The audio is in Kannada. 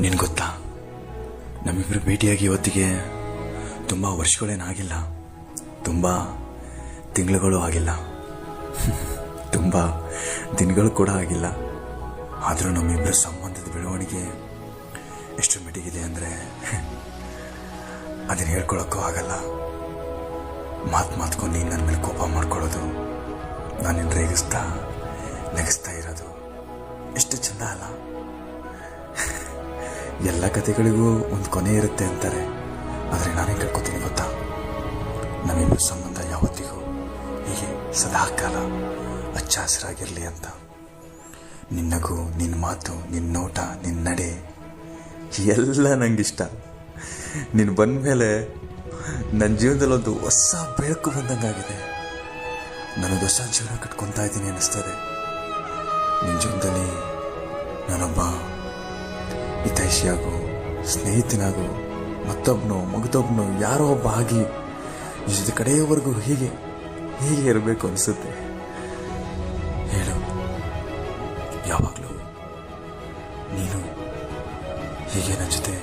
ನಿನ್ ಗೊತ್ತಾ, ನಮ್ಮಿಬ್ರು ಭೇಟಿಯಾಗಿ ಇವತ್ತಿಗೆ ತುಂಬ ವರ್ಷಗಳೇನಾಗಿಲ್ಲ, ತುಂಬ ತಿಂಗಳುಗಳು ಆಗಿಲ್ಲ, ತುಂಬ ದಿನಗಳು ಕೂಡ ಆಗಿಲ್ಲ. ಆದರೂ ನಮ್ಮಿಬ್ಬರ ಸಂಬಂಧದ ಬೆಳವಣಿಗೆ ಎಷ್ಟು ಮಿಟಿಗಿದೆ ಅಂದರೆ ಅದನ್ನು ಹೇಳ್ಕೊಳಕ್ಕೂ ಆಗಲ್ಲ. ಮಾತ್ಕೊಂಡು ನೀನು ನನ್ನ ಮೇಲೆ ಕೋಪ ಮಾಡ್ಕೊಳ್ಳೋದು, ನಾನು ನಿನ್ನ ರೇಗಿಸ್ತಾ ನಗಿಸ್ತಾ ಇರೋದು ಎಷ್ಟು ಚಂದ ಅಲ್ಲ. ಎಲ್ಲ ಕಥೆಗಳಿಗೂ ಒಂದು ಕೊನೆ ಇರುತ್ತೆ ಅಂತಾರೆ, ಆದರೆ ನಾನೇನು ಕೇಳ್ಕೊತೀನಿ ಗೊತ್ತಾ, ನಮ್ಮಿಬ್ಬರ ಸಂಬಂಧ ಯಾವತ್ತಿಗೂ ಹೀಗೆ ಸದಾಕಾಲ ಹಚ್ಚ ಹಸಿರಾಗಿರಲಿ ಅಂತ. ನಿನ್ನಗೂ, ನಿನ್ನ ಮಾತು, ನಿನ್ನ ನೋಟ, ನಿನ್ನ ನಡೆ ಎಲ್ಲ ನಂಗಿಷ್ಟ. ನೀನು ಬಂದ ಮೇಲೆ ನನ್ನ ಜೀವನದಲ್ಲಿ ಒಂದು ಹೊಸ ಬೆಳಕು ಬಂದಂಗಾಗಿದೆ. ನಾನೊಂದು ಹೊಸ ಜೀವನ ಕಟ್ಕೊತಾ ಇದ್ದೀನಿ ಅನ್ನಿಸ್ತದೆ. ನಿನ್ನ ಜೀವನದಲ್ಲಿ ನಾನೊಬ್ಬ ಹಿತೈಷಿಯಾಗು, ಸ್ನೇಹಿತನಾಗು, ಮಗದೊಬ್ಬನು ಯಾರೋ ಒಬ್ಬ ಆಗಿ ನಿನ್ನ ಜೊತೆ ಕಡೆಯವರೆಗೂ ಹೀಗೆ ಇರಬೇಕು ಅನಿಸುತ್ತೆ. ಹೇಳು, ಯಾವಾಗಲೂ ನೀನು ಹೀಗೆ ನನ್ನ ಜೊತೆ